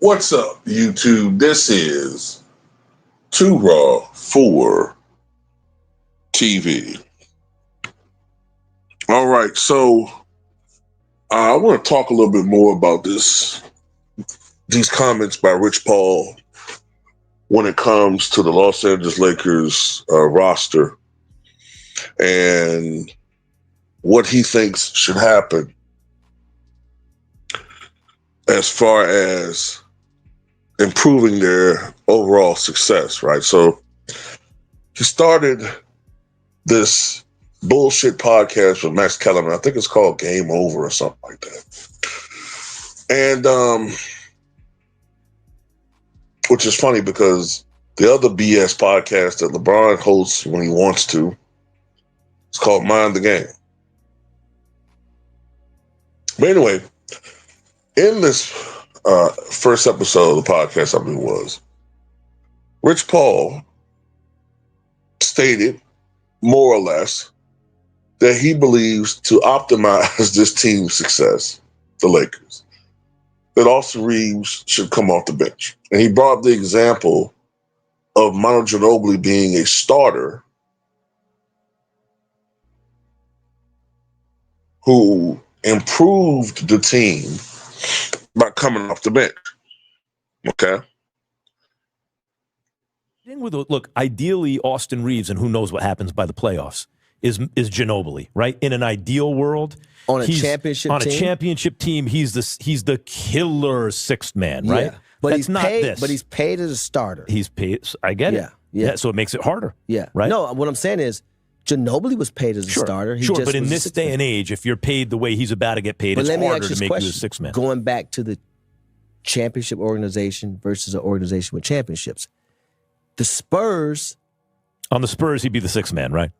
What's up, YouTube? This is Too Raw for TV. All right, so I want to talk a little bit more about these comments by Rich Paul when it comes to the Los Angeles Lakers roster and what he thinks should happen as far as improving their overall success, right? So he started this bullshit podcast with Max Kellerman. I think it's called Game Over or something like that. And which is funny because the other BS podcast that LeBron hosts when he wants to, it's called Mind the Game. But anyway, in this first episode of the podcast, I believe it was, Rich Paul stated, more or less, that he believes to optimize this team's success, the Lakers, that Austin Reaves should come off the bench. And he brought up the example of Manu Ginobili being a starter who improved the team by coming off the bench. Okay? Look, ideally, Austin Reaves, and who knows what happens by the playoffs, is Ginobili, right? In an ideal world, on a championship team, he's the killer sixth man, right? Yeah. But that's not paid, this. But he's paid as a starter. He's paid. I get it. Yeah. So it makes it harder. Yeah. Right. No, what I'm saying is, Ginobili was paid as a starter. Sure, but in this day and age, if you're paid the way he's about to get paid, it's harder to make you a sixth man. Going back to the championship organization versus an organization with championships, the Spurs. On the Spurs, he'd be the sixth man, right?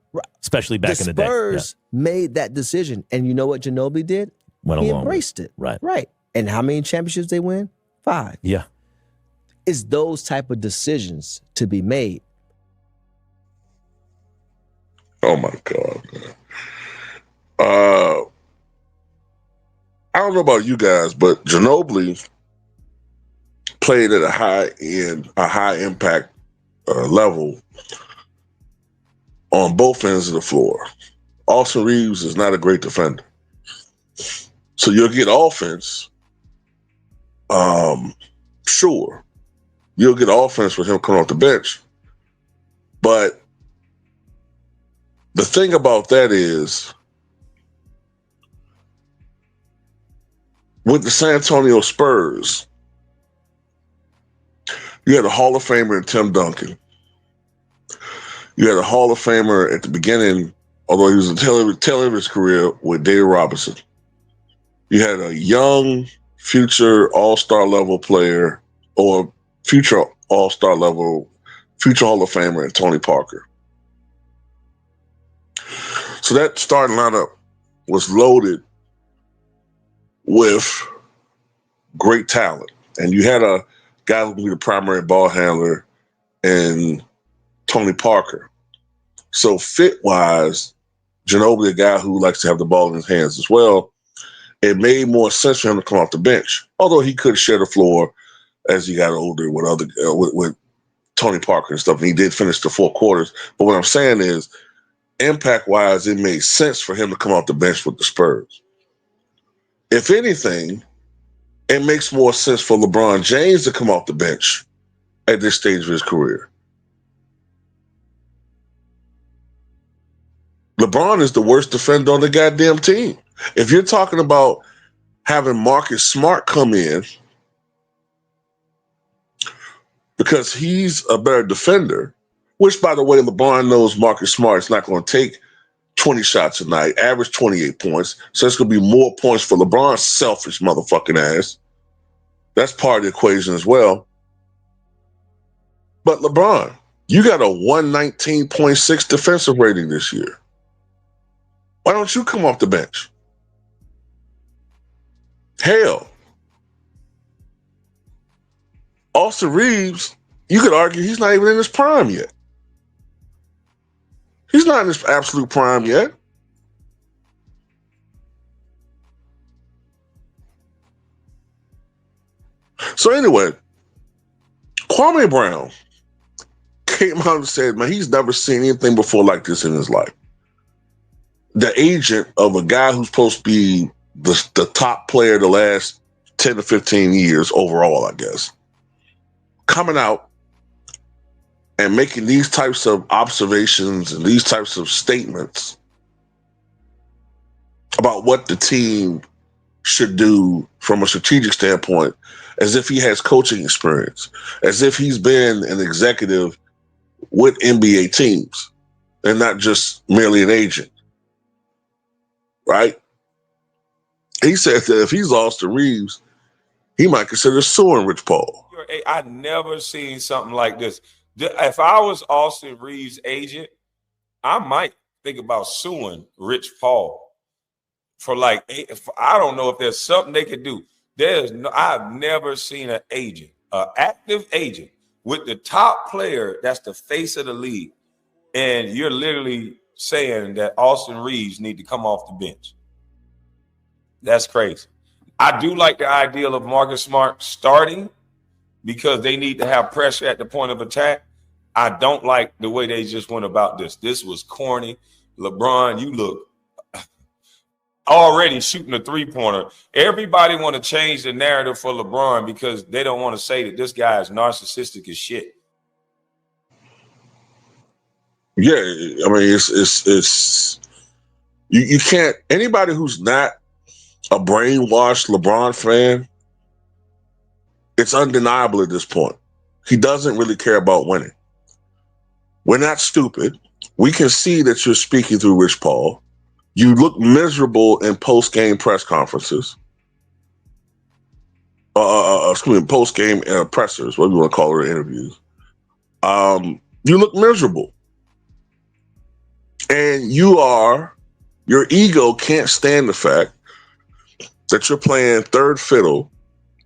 Especially back in the day. The Spurs made that decision. And you know what Ginobili did? He embraced it. Right. And how many championships they win? 5. Yeah. It's those type of decisions to be made. Oh, my God, man. I don't know about you guys, but Ginobili played at a high impact level on both ends of the floor. Austin Reaves is not a great defender. So you'll get offense. Sure. You'll get offense with him coming off the bench. But the thing about that is, with the San Antonio Spurs, you had a Hall of Famer in Tim Duncan. You had a Hall of Famer at the beginning, although he was in the tail of his career, with David Robinson. You had a young, future all-star level player, or future all-star level, future Hall of Famer in Tony Parker. So that starting lineup was loaded with great talent. And you had a guy who would be the primary ball handler in Tony Parker. So fit-wise, Ginobili, a guy who likes to have the ball in his hands as well, it made more sense for him to come off the bench. Although he could share the floor as he got older with with Tony Parker and stuff, and he did finish the 4 quarters. But what I'm saying is, impact-wise, it made sense for him to come off the bench with the Spurs. If anything, it makes more sense for LeBron James to come off the bench at this stage of his career. LeBron is the worst defender on the goddamn team. If you're talking about having Marcus Smart come in because he's a better defender, which, by the way, LeBron knows Marcus Smart is not going to take 20 shots a night, average 28 points. So it's going to be more points for LeBron's selfish motherfucking ass. That's part of the equation as well. But LeBron, you got a 119.6 defensive rating this year. Why don't you come off the bench? Hell, Austin Reaves, you could argue he's not even in his prime yet. He's not in his absolute prime yet. So anyway, Kwame Brown came out and said, man, he's never seen anything before like this in his life. The agent of a guy who's supposed to be the top player the last 10 to 15 years overall, I guess, coming out and making these types of observations and these types of statements about what the team should do from a strategic standpoint, as if he has coaching experience, as if he's been an executive with NBA teams and not just merely an agent, right? He said that if he's Austin Reaves, he might consider suing Rich Paul. I never seen something like this. If I was Austin Reaves' agent, I might think about suing Rich Paul for I don't know if there's something they could do. I've never seen an agent, an active agent with the top player that's the face of the league, and you're literally saying that Austin Reaves need to come off the bench. That's crazy. I do like the ideal of Marcus Smart starting because they need to have pressure at the point of attack. I don't like the way they just went about this. This was corny. LeBron, you look already shooting a three-pointer. Everybody want to change the narrative for LeBron because they don't want to say that this guy is narcissistic as shit. Yeah, I mean, it's you can't, anybody who's not a brainwashed LeBron fan, it's undeniable at this point. He doesn't really care about winning. We're not stupid. We can see that you're speaking through Rich Paul. You look miserable in post-game press conferences. Post-game pressers, what do you want to call it, interviews. You look miserable. And your ego can't stand the fact that you're playing third fiddle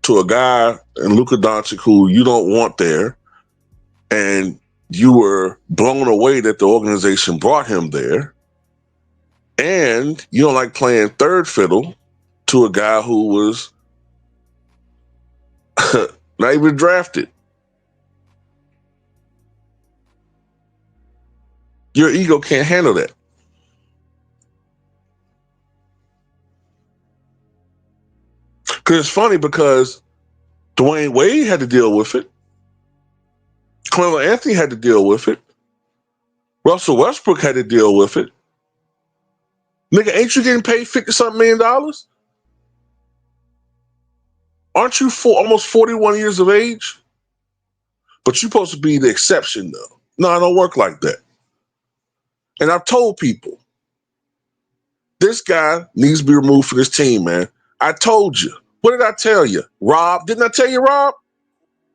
to a guy in Luka Doncic who you don't want there, and you were blown away that the organization brought him there, and you don't like playing third fiddle to a guy who was not even drafted. Your ego can't handle that. Because it's funny because Dwayne Wade had to deal with it. Carmelo Anthony had to deal with it. Russell Westbrook had to deal with it. Nigga, ain't you getting paid $50-something million? Aren't you almost 41 years of age? But you're supposed to be the exception, though. No, it don't work like that. And I've told people, this guy needs to be removed from this team, man. I told you. What did I tell you? Rob, didn't I tell you, Rob?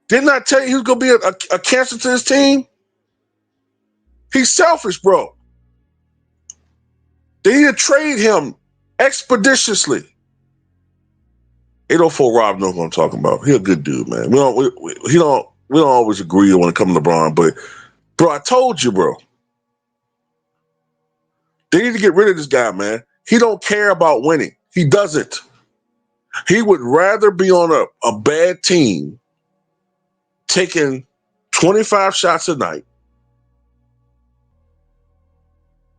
Didn't I tell you he was going to be a cancer to his team? He's selfish, bro. They need to trade him expeditiously. 804 Rob knows what I'm talking about. He's a good dude, man. We don't always agree when it comes to LeBron, but bro, I told you, bro. They need to get rid of this guy, man. He don't care about winning. He doesn't. He would rather be on a bad team taking 25 shots a night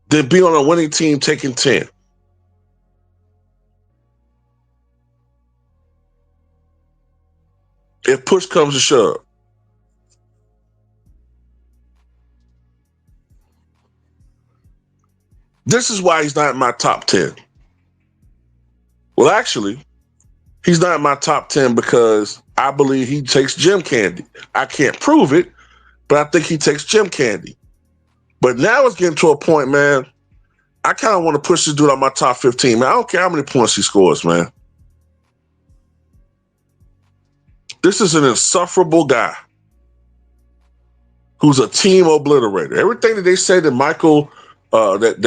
than be on a winning team taking 10. If push comes to shove. This is why he's not in my top 10. Well, actually, he's not in my top 10 because I believe he takes gym candy. I can't prove it, but I think he takes gym candy. But now it's getting to a point, man, I kind of want to push this dude on my top 15, man. I don't care how many points he scores, man. This is an insufferable guy. who's a team obliterator. Everything that they said that Michael, everything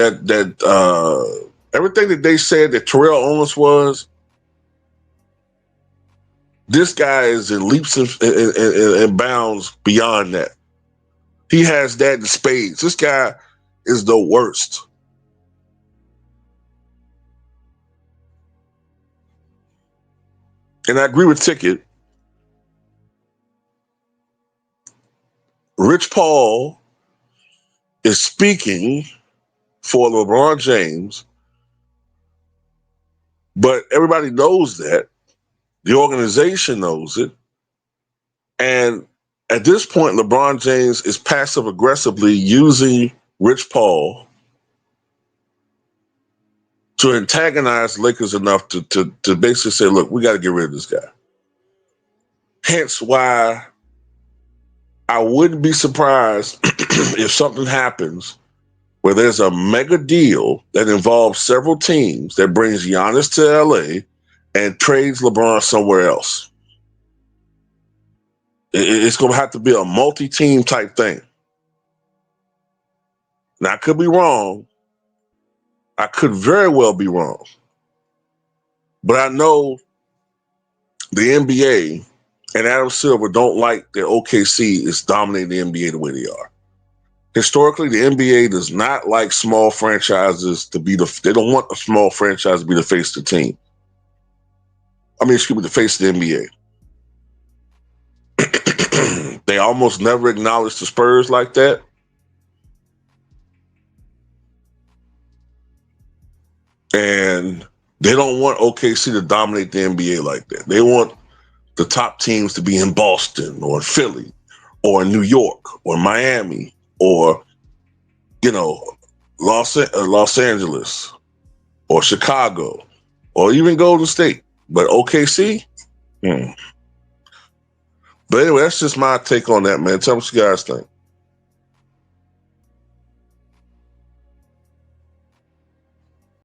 that they said that Terrell Owens was, this guy is in leaps and bounds beyond that. He has that in spades. This guy is the worst. And I agree with Ticket. Rich Paul is speaking for LeBron James, but everybody knows that. The organization knows it. And at this point, LeBron James is passive aggressively using Rich Paul to antagonize Lakers enough to basically say, look, we got to get rid of this guy. Hence why I wouldn't be surprised if something happens where there's a mega deal that involves several teams that brings Giannis to LA and trades LeBron somewhere else. It's going to have to be a multi-team type thing. Now, I could be wrong. I could very well be wrong. But I know the NBA and Adam Silver don't like that OKC is dominating the NBA the way they are. Historically, the NBA does not like small franchises to be they don't want a small franchise to be the face of the team. The face of the NBA. They almost never acknowledge the Spurs like that. And they don't want OKC to dominate the NBA like that. They want the top teams to be in Boston or Philly or New York or Miami or, Los Angeles or Chicago or even Golden State. But OKC? But anyway, that's just my take on that, man. Tell me what you guys think.